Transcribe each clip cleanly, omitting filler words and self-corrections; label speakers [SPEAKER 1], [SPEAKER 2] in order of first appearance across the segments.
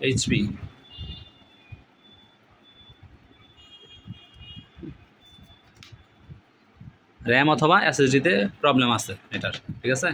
[SPEAKER 1] HP. RAM অথবা এসএসডিতে problem আছে এটার, ঠিক আছে।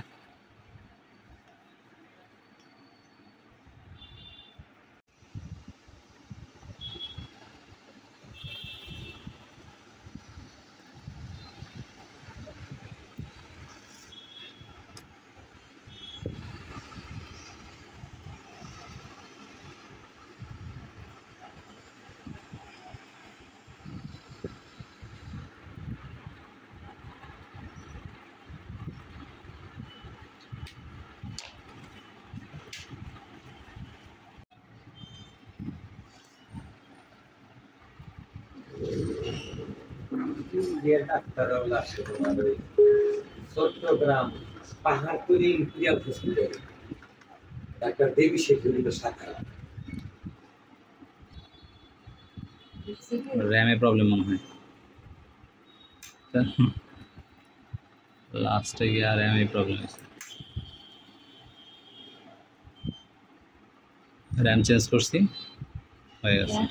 [SPEAKER 2] Chittagong Pahartali Imperial Hospital doctor দেবী শেখুলিত শাখা।
[SPEAKER 1] র্যামে প্রবলেম মনে হয়, লাস্টে গিয়ে আর র্যামে প্রবলেম হয়েছে। র্যাম চেঞ্জ করছি, হয়ে গেছে।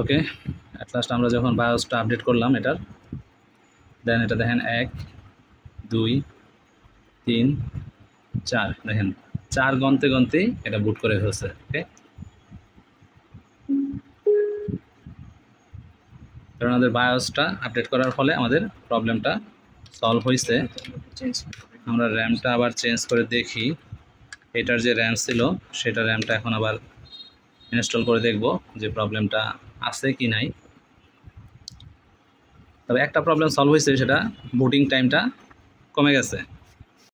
[SPEAKER 1] ওকে, অ্যাট লাস্ট আমরা যখন বায়োসটা আপডেট করলাম এটার, দেন এটা দেখেন 1 2 3 4, দেখেন 4 গন্তে গন্তেই এটা বুট করে ফেলছে। ওকে, কারণ আমাদের বায়োসটা আপডেট করার ফলে আমাদের প্রবলেমটা সলভ হয়েছে। আমরা র্যামটা আবার চেঞ্জ করে দেখি, এটার যে র্যাম ছিল সেটা র্যামটা এখন আবার ইনস্টল করে দেখব যে প্রবলেমটা আছে কি নাই। তবে একটা প্রবলেম সলভ হয়েছে, সেটা বুটিং টাইমটা কমে গেছে।